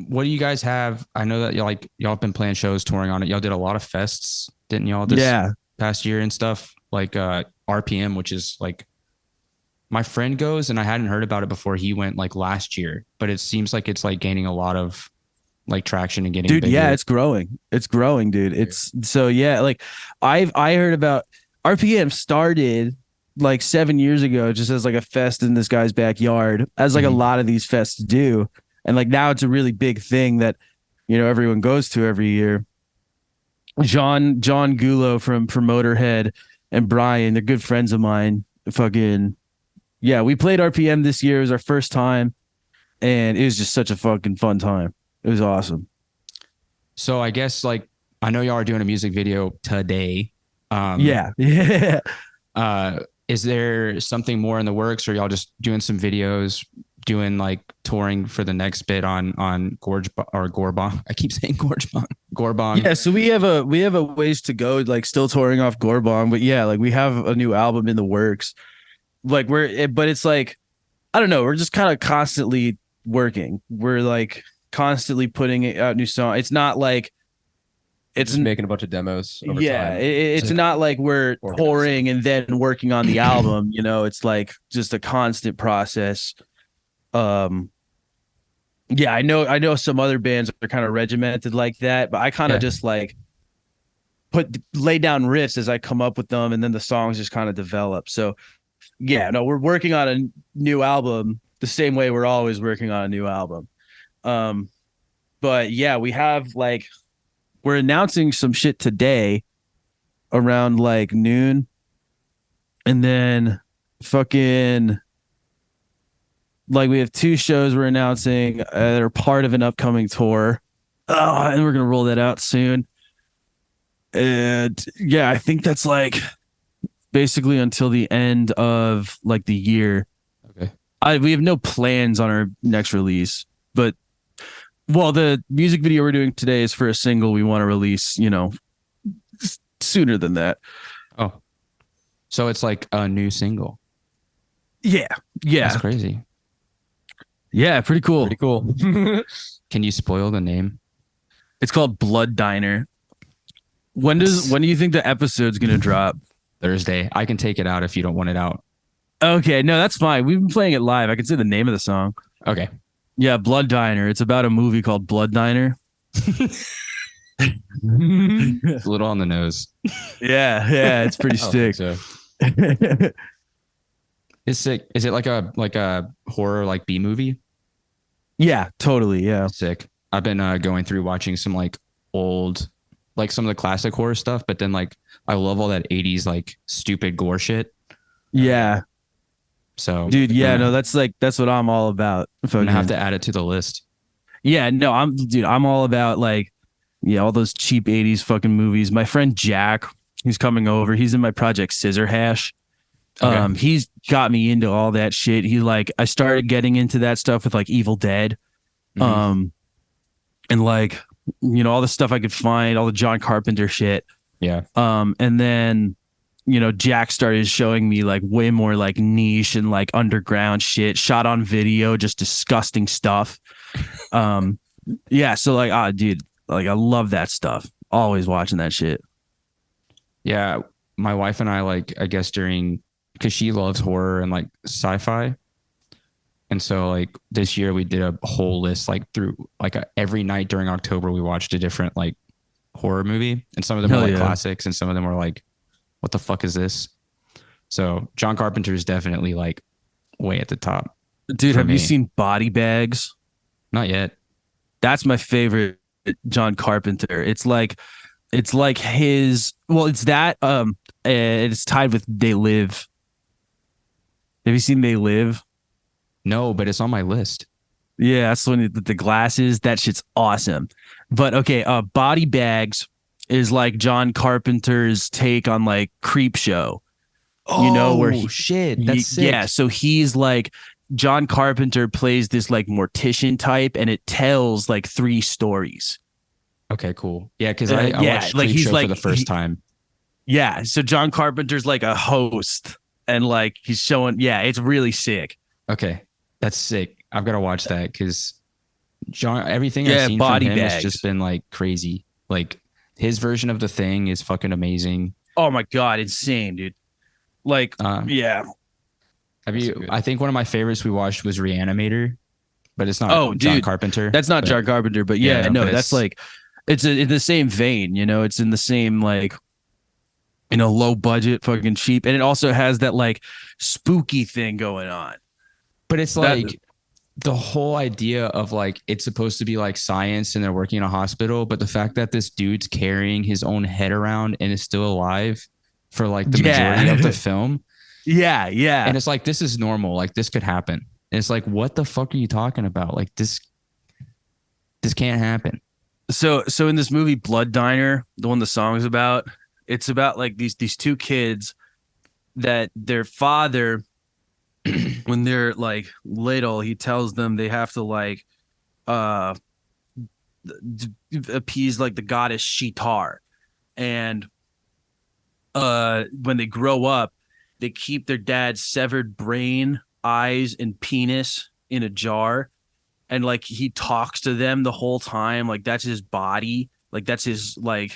what do you guys have? I know that y'all have been playing shows, touring on it. Y'all did a lot of fests, didn't y'all? This past year and stuff, like RPM, which is like my friend goes, and I hadn't heard about it before he went like last year, but it seems like it's like gaining a lot of like traction and getting bigger. Yeah, it's growing, dude. It's so like I heard about RPM started like 7 years ago just as like a fest in this guy's backyard, as like a lot of these fests do. And like now it's a really big thing that, everyone goes to every year. John Gulo from Motorhead and Brian, they're good friends of mine. Fucking, yeah, we played RPM this year. It was our first time, and it was just such a fucking fun time. It was awesome. So I guess like I know y'all are doing a music video today. Yeah. Yeah. Is there something more in the works, or y'all just doing some videos, doing like touring for the next bit on Gorge or Gorbong? I keep saying Gorgebong, Gorbong. Yeah, so we have a ways to go, like still touring off Gorbong, but yeah, like we have a new album in the works. Like but it's like I don't know, we're just kind of constantly working. We're like constantly putting out new songs. It's not like it's Just making a bunch of demos over yeah, time. it's not like we're Organized. touring and then working on the album, it's like just a constant process. Um yeah, I know some other bands are kind of regimented like that, but I kind of just like lay down riffs as I come up with them, and then the songs just kind of develop. So yeah, no, we're working on a new album the same way we're always working on a new album. Um, but yeah, we're announcing some shit today around like noon, and then fucking like we have two shows we're announcing that are part of an upcoming tour. Oh, and we're gonna roll that out soon. And yeah, I think that's like basically until the end of like the year. Okay. We have no plans on our next release, but well, the music video we're doing today is for a single we want to release, sooner than that. Oh, so it's like a new single. Yeah. Yeah. That's crazy. Yeah. Pretty cool. Pretty cool. Can you spoil the name? It's called Blood Diner. When do you think the episode's going to drop? Thursday. I can take it out if you don't want it out. Okay. No, that's fine. We've been playing it live. I can say the name of the song. Okay. Yeah. Blood Diner. It's about a movie called Blood Diner. It's a little on the nose. Yeah. Yeah. It's pretty I don't think sick. so. It's sick. Is it like a horror like B movie? Yeah, totally. Yeah. Sick. I've been going through watching some like old, like some of the classic horror stuff, but then like I love all that 80s like stupid gore shit. Yeah. So Dude, yeah, no, that's what I'm all about. I'm gonna have to add it to the list. Yeah, no, I'm all about like, yeah, all those cheap 80s fucking movies. My friend Jack, who's coming over, he's in my project Scissor Hash. Okay. He's got me into all that shit. I started getting into that stuff with like Evil Dead. Mhm. And like, all the stuff I could find, all the John Carpenter shit. Yeah. And then, Jack started showing me like way more like niche and like underground shit, shot on video, just disgusting stuff. Yeah. So like, dude, like I love that stuff. Always watching that shit. Yeah. My wife and I like, I guess because she loves horror and like sci-fi. And so like this year we did a whole list like through like every night during October we watched a different like horror movie, and some of them Hell were like yeah. classics and some of them were like, what the fuck is this? So John Carpenter is definitely like way at the top. Dude, For have me. you seen Body Bags? Not yet. That's my favorite John Carpenter. It's like his, well, it's that, it's tied with They Live. Have you seen They Live? No, but it's on my list. Yeah, that's when the glasses, that shit's awesome. But okay, Body Bags is like John Carpenter's take on like Creep Show. Where shit, that's sick. yeah, so he's like John Carpenter plays this like mortician type, and it tells like 3 stories. Okay, cool. Yeah, because I yeah, watched like Creep he's Show like for the first time. Yeah, so John Carpenter's like a host, and like he's showing, yeah, it's really sick. Okay, that's sick. I've got to watch that because everything Yeah, I've seen Body from him has Bags. just been like crazy. Like his version of The Thing is fucking amazing. Oh my god, insane, dude. Like, yeah. Have That's you? so good. I think one of my favorites we watched was Reanimator, but it's not Oh, John dude, Carpenter. That's not but- John Carpenter, but yeah, Yeah, no, but that's it's- like it's in the same vein, it's in the same like low budget, fucking cheap, and it also has that like spooky thing going on. But it's That- like the whole idea of like it's supposed to be like science and they're working in a hospital, but the fact that this dude's carrying his own head around and is still alive for like the majority of the film. Yeah, yeah. And it's like, this is normal. Like this could happen. And it's like, what the fuck are you talking about? Like this can't happen. So in this movie Blood Diner, the one the song is about, it's about like these two kids that their father, when they're like little, he tells them they have to like uh appease like the goddess Shitar. And when they grow up, they keep their dad's severed brain, eyes, and penis in a jar, and like he talks to them the whole time, like that's his body, like that's his like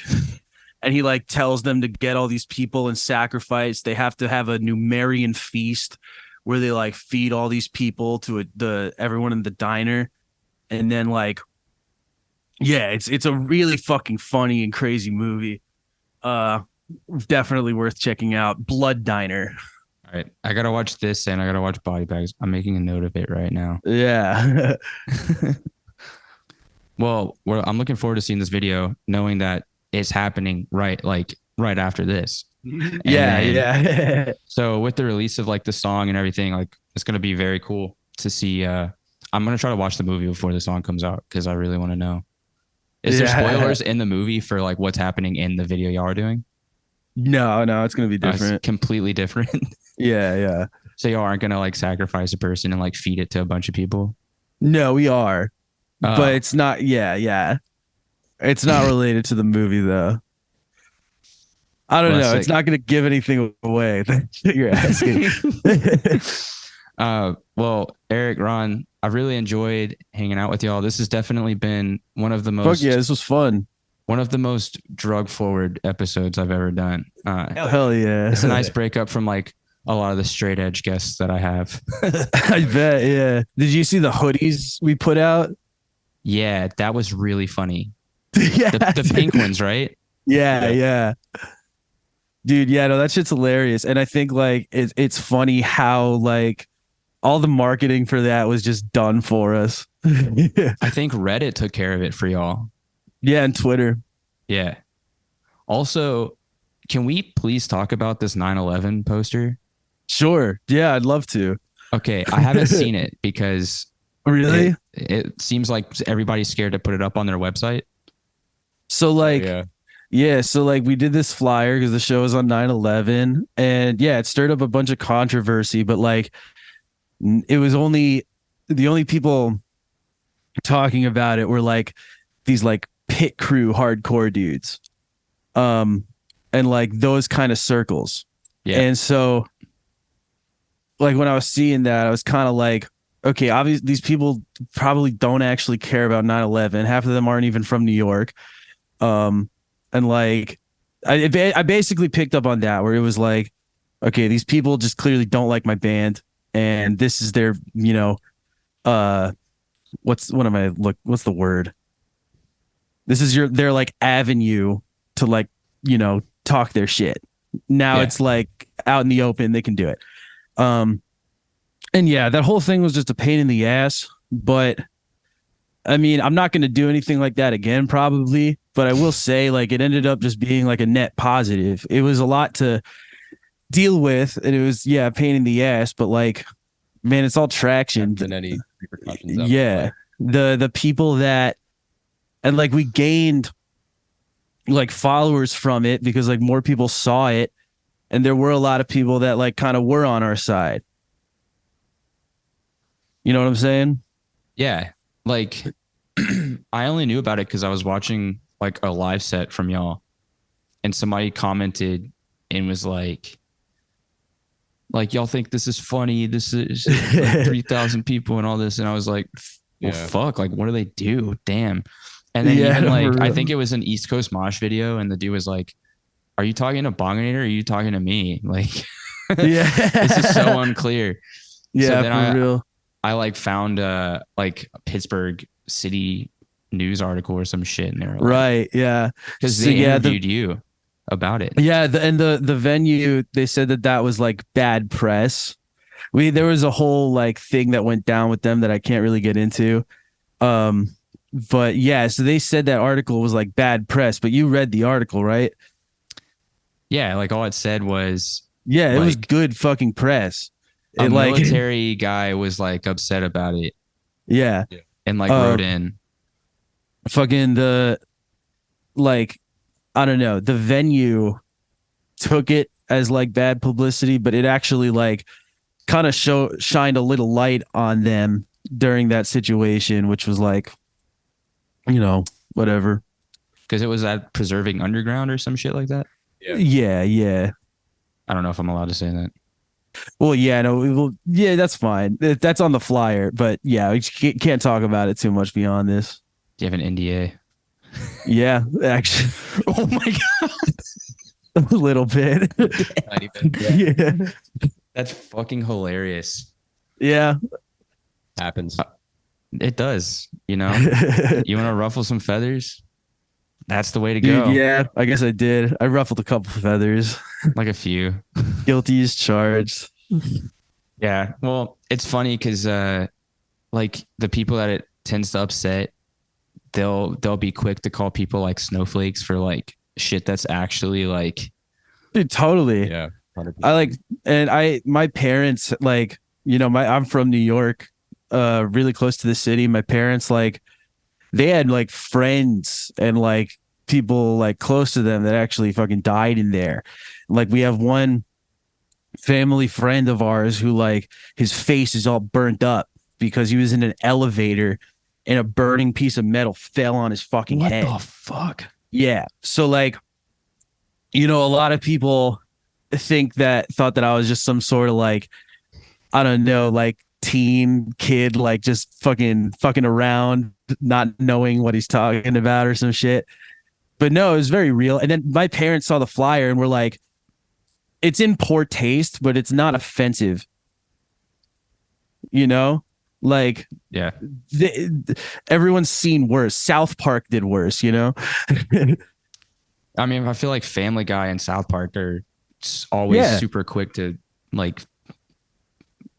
and he like tells them to get all these people and sacrifice. They have to have a Numerian feast where they like feed all these people to the everyone in the diner, and then like yeah, it's a really fucking funny and crazy movie. Uh, Definitely worth checking out. Blood Diner. All right. I got to watch this and I got to watch Body Bags. I'm making a note of it right now. Yeah. Well, I'm looking forward to seeing this video, knowing that it's happening right after this. Yeah. So with the release of like the song and everything, like it's going to be very cool to see. I'm going to try to watch the movie before the song comes out because I really want to know. Is there spoilers in the movie for like what's happening in the video y'all are doing? No, it's gonna be different. It's completely different. Yeah. So y'all aren't gonna like sacrifice a person and like feed it to a bunch of people? No, we are. But it's not yeah. It's not related to the movie though. I don't know. It's not gonna give anything away that you're asking. Well, Erik, Ron, I've really enjoyed hanging out with y'all. This has definitely been one of the most. Fuck yeah, this was fun. One of the most drug forward episodes I've ever done. Hell yeah. It's a nice breakup from like a lot of the straight edge guests that I have. I bet, yeah. Did you see the hoodies we put out? Yeah, that was really funny. Yeah. The pink ones, right? Yeah. Dude, yeah, no, that shit's hilarious. And I think like it's funny how like all the marketing for that was just done for us. I think Reddit took care of it for y'all. Yeah, and Twitter. Yeah. Also, can we please talk about this 9/11 poster? Sure. Yeah, I'd love to. Okay, I haven't seen it because really it seems like everybody's scared to put it up on their website. So like so like we did this flyer because the show is on 9/11, and yeah, it stirred up a bunch of controversy, but like it was only the only people talking about it were like these like pit crew hardcore dudes, and like those kind of circles. Yeah. And so like when I was seeing that, I was kind of like, okay, obviously these people probably don't actually care about 9/11. Half of them aren't even from New York. And like I basically picked up on that, where it was like, okay, these people just clearly don't like my band, and this is their, what's the word? This is their like avenue to like, talk their shit. Now it's like out in the open, they can do it. And yeah, that whole thing was just a pain in the ass, but I mean, I'm not going to do anything like that again, probably, but I will say like it ended up just being like a net positive. It was a lot to deal with, and it was, a pain in the ass, but like, man, it's all traction. Than any repercussions. Yeah. The people that, and like we gained like followers from it because like more people saw it, and there were a lot of people that like kind of were on our side. You know what I'm saying? Yeah. Like I only knew about it because I was watching like a live set from y'all, and somebody commented and was like y'all think this is funny? This is like 3,000 people and all this. And I was like, well, fuck, like what do they do? Damn. And then even like, I think it was an East Coast Mosh video, and the dude was like, are you talking to Bonginator or are you talking to me? Like, this is so unclear. Yeah, so then for real. I like found like a Pittsburgh City news article or some shit in there. Like, right. Yeah. Because they interviewed you about it. Yeah. The venue, they said that was like bad press. There was a whole like thing that went down with them that I can't really get into. But yeah, so they said that article was like bad press, but you read the article, right? Yeah. Like all it said was, it was good fucking press. A military guy was like upset about it. Yeah. And like wrote in. fucking the like I don't know, the venue took it as like bad publicity, but it actually like kind of shined a little light on them during that situation, which was like, whatever. Because it was at Preserving Underground or some shit like that. Yeah. I don't know if I'm allowed to say that. Well, yeah, no, yeah, that's fine. That's on the flyer, but yeah, we can't talk about it too much beyond this. Do you have an NDA? Yeah, actually. Oh my God. A little bit. Yeah. That's fucking hilarious. Yeah. Happens. It does, You want to ruffle some feathers? That's the way to Dude, go. yeah, I guess I did. I ruffled a couple of feathers. Like a few. Guilty as charged. Yeah. Well, it's funny because like the people that it tends to upset, they'll be quick to call people like snowflakes for like shit that's actually like Dude, totally. Yeah. 100%. My parents like, I'm from New York, really close to the city. My parents like they had like friends and like people like close to them that actually fucking died in there. Like we have one family friend of ours who like his face is all burnt up because he was in an elevator and a burning piece of metal fell on his fucking head. What the fuck? Yeah. So like, a lot of people thought that I was just some sort of like, I don't know, like teen kid, like just fucking around, not knowing what he's talking about or some shit. But no, it was very real. And then my parents saw the flyer and were like, it's in poor taste, but it's not offensive. Like, Yeah. Everyone's seen worse. South Park did worse, I mean, I feel like Family Guy and South Park are always super quick to like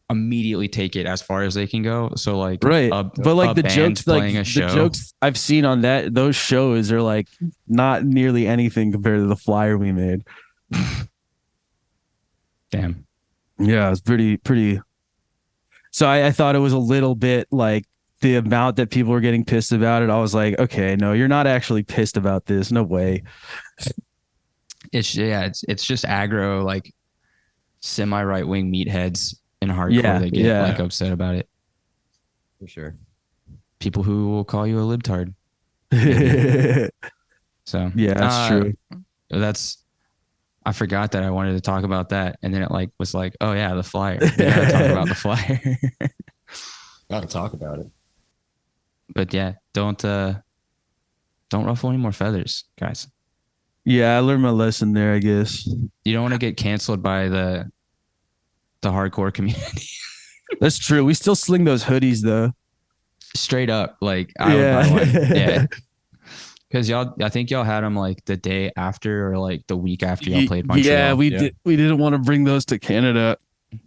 immediately take it as far as they can go. So like, right. But like the jokes, playing like a show. the jokes I've seen on those shows are like not nearly anything compared to the flyer we made. Damn. Yeah, it's pretty. So I thought it was a little bit like the amount that people were getting pissed about it. I was like, okay, no, you're not actually pissed about this. No way. It's just aggro, like semi right wing meatheads in hardcore that get like upset about it. For sure. People who will call you a libtard. So yeah, that's true. I forgot that I wanted to talk about that, and then it like was like, oh yeah, the flyer. We gotta talk about the flyer. Gotta talk about it. But yeah, don't ruffle any more feathers, guys. Yeah, I learned my lesson there, I guess. You don't want to get canceled by the hardcore community. That's true. We still sling those hoodies though. Straight up, like I would buy one. Yeah. Because I think y'all had them like the day after or like the week after y'all played Montreal. Yeah, we didn't want to bring those to Canada.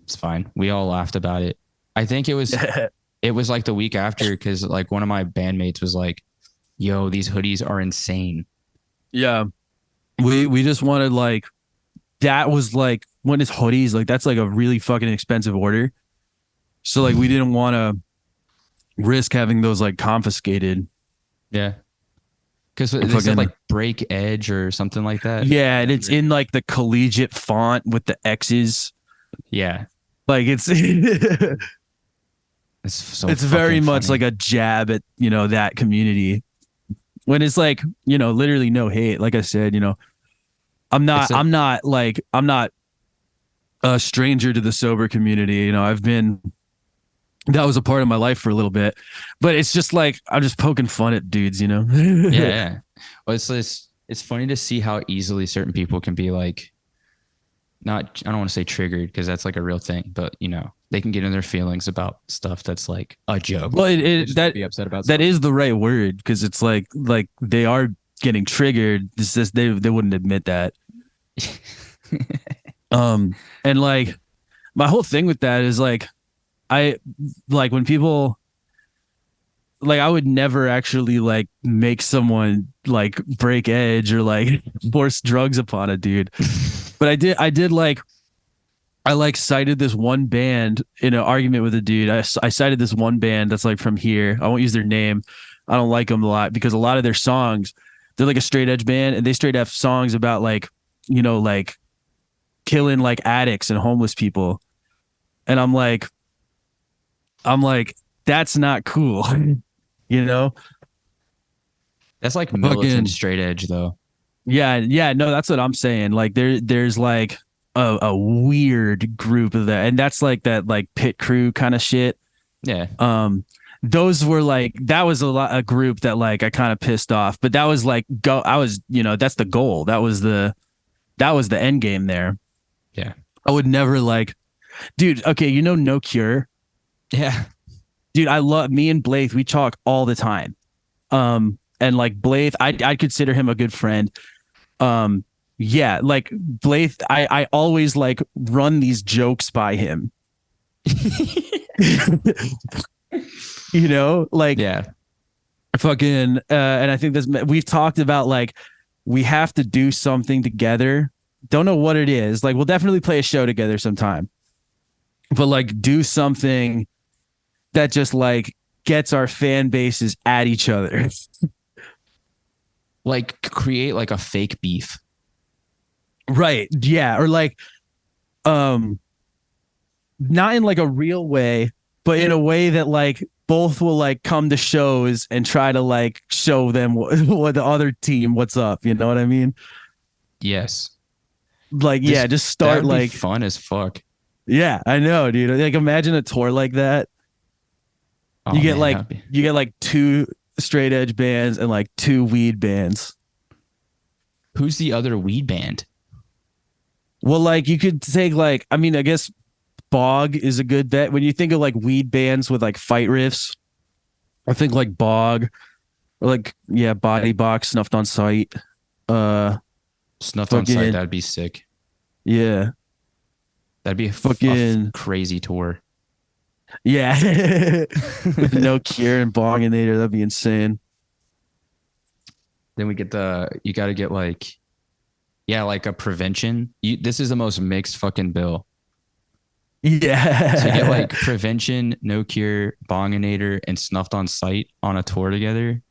It's fine. We all laughed about it. I think it was like the week after because like one of my bandmates was like, "Yo, these hoodies are insane." Yeah, we just wanted like that was like when it's hoodies like that's like a really fucking expensive order. So like we didn't want to risk having those like confiscated. Yeah. Because they said like break edge or something like that. Yeah, and it's in like the collegiate font with the X's. Yeah. Like it's it's very much like a jab at, that community. When it's like, literally no hate. Like I said, I'm not a stranger to the sober community. That was a part of my life for a little bit, but it's just like I'm just poking fun at dudes, Yeah. Well, it's funny to see how easily certain people can be like, I don't want to say triggered because that's like a real thing, but they can get in their feelings about stuff that's like a joke. Well, be upset about that is the right word because it's like they are getting triggered. It's just they wouldn't admit that. And like my whole thing with that is like. I like when people like I would never actually like make someone like break edge or like force drugs upon a dude. But I did like I like cited this one band in an argument with a dude. I cited this one band that's like from here. I won't use their name, I don't like them a lot because a lot of their songs, they're like a straight edge band and they straight have songs about like, like killing like addicts and homeless people. And I'm like, that's not cool. you know? That's like Fucking militant straight edge though. yeah, no, that's what I'm saying. Like there's like a weird group of that, and that's like that like pit crew kind of shit. Yeah. Those were like that was a group that like I kind of pissed off, but that was like that's the goal. That was the end game there. Yeah. I would never like, dude. Okay, No Cure. Yeah. Dude, I love me and Blythe. We talk all the time. And like Blythe, I'd consider him a good friend. Yeah, like Blythe, I always like run these jokes by him. Like Yeah. fucking and I think we've talked about like we have to do something together. Don't know what it is. Like we'll definitely play a show together sometime. But like do something that just like gets our fan bases at each other. Like create like a fake beef. Right. Yeah. Or like, not in like a real way, but in a way that like both will like come to shows and try to like show them what the other team, what's up. You know what I mean? Yes. Like, yeah, just start that would like be fun as fuck. Yeah, I know, dude. Like imagine a tour like that. Oh, You get man, you get like 2 straight edge bands and like 2 weed bands. who's the other weed band? Well, like you could take like, I mean, I guess Bog is a good bet. When you think of like weed bands with like fight riffs, I think like Bog or like, yeah, Body Box, Snuffed on Sight. Snuffed on Sight, that'd be sick. Yeah. That'd be a fucking crazy tour. Yeah. With No Cure and Bonginator, that'd be insane. Then we get you got to get like, yeah, like a Prevention. This is the most mixed fucking bill. Yeah. To get like Prevention, No Cure, Bonginator, and Snuffed on Sight on a tour together.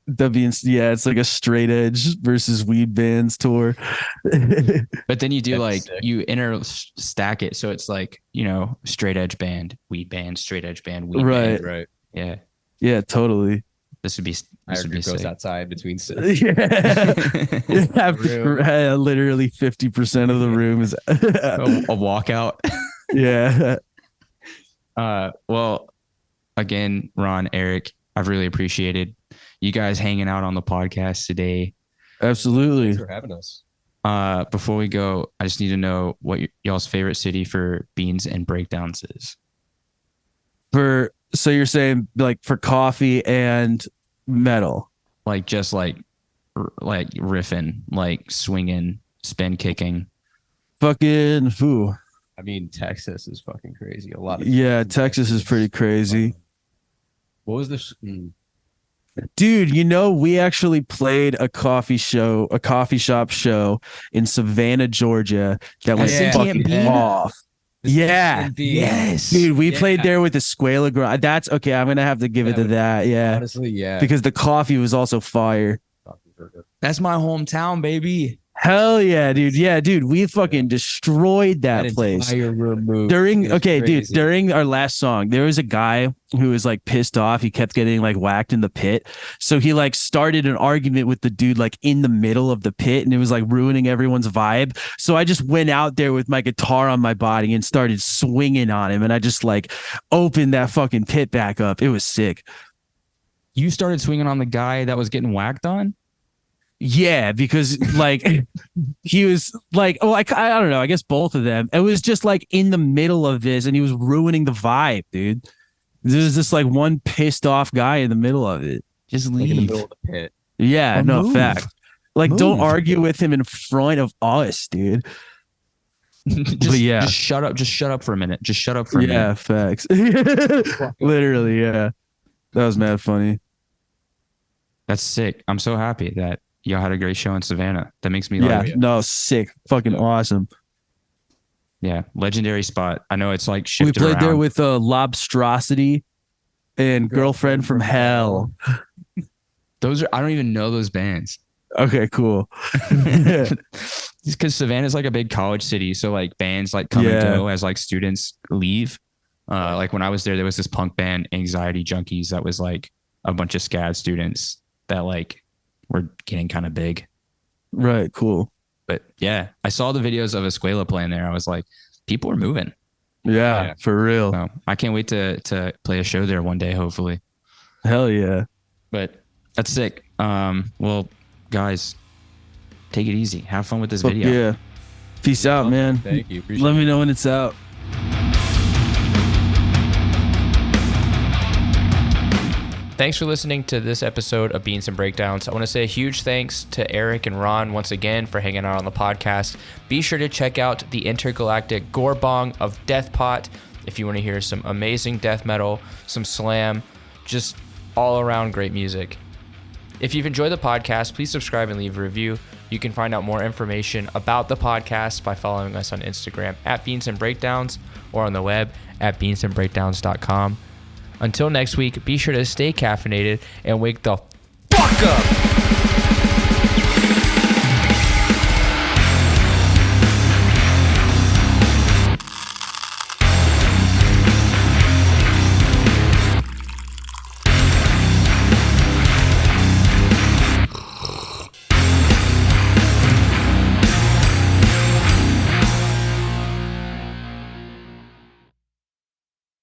Yeah, it's like a straight edge versus weed bands tour. But then you do That's like, sick. stack it. So it's like, straight edge band, weed band, straight edge band, weed Right. band. Right. Yeah. Yeah, totally. This would be Goes sick. outside between sets. Yeah. Literally 50% of the room is a walkout. Yeah. Well, again, Ron, Eric, I've really appreciated you guys hanging out on the podcast today. Absolutely. Thanks for having us. Before we go, I just need to know what y'all's favorite city for beans and breakdowns is. So you're saying like for coffee and metal? Like just like riffing, like swinging, spin kicking. Fucking who? I mean, Texas is fucking crazy. A lot of Texas is pretty crazy. What was this? Dude, we actually played a coffee shop show in Savannah, Georgia that went fucking off. Yeah. Yes. Dude, we played there with the Squala Grind. That's okay. I'm going to have to give it to that. Yeah. Honestly, yeah. Because the coffee was also fire. That's my hometown, baby. Hell yeah, dude. Yeah, dude. We fucking destroyed that place. During our last song, there was a guy who was like pissed off. He kept getting like whacked in the pit. So he like started an argument with the dude like in the middle of the pit, and it was like ruining everyone's vibe. So I just went out there with my guitar on my body and started swinging on him, and I just like opened that fucking pit back up. It was sick. You started swinging on the guy that was getting whacked on? Yeah, because like he was like, I don't know. I guess both of them. It was just like in the middle of this, and he was ruining the vibe, dude. There's just like one pissed off guy in the middle of it. Just leave. Like in the middle of the pit. Yeah, Or no move. fact. Like, Move. don't argue with him in front of us, dude. Just shut up. Just shut up for a minute. Just shut up for a minute. Yeah, facts. Literally, yeah. That was mad funny. That's sick. I'm so happy that y'all had a great show in Savannah. That makes me like, No, sick. Fucking awesome. yeah, legendary spot. I know it's like We shifted played around. there with Lobstrosity. and Girlfriend from Hell. I don't even know those bands. Okay, cool. Because Savannah's like a big college city, so like bands like come and go as like students leave. Like when I was there was this punk band, Anxiety Junkies, that was like a bunch of SCAD students that like were getting kind of big. Right, cool. But yeah, I saw the videos of Escuela playing there. I was like, people are moving. Yeah, for real. So I can't wait to play a show there one day, hopefully. Hell yeah. But that's sick. Well, guys, take it easy. Have fun with this video. Yeah. Peace out, man. Thank you. Appreciate Let me know when it's out. Thanks for listening to this episode of Beans and Breakdowns. I want to say a huge thanks to Erik and Ron once again for hanging out on the podcast. Be sure to check out the intergalactic gore bong of Deathpot if you want to hear some amazing death metal, some slam, just all around great music. If you've enjoyed the podcast, please subscribe and leave a review. You can find out more information about the podcast by following us on Instagram at Beans and Breakdowns or on the web at beansandbreakdowns.com. Until next week, be sure to stay caffeinated and wake the fuck up!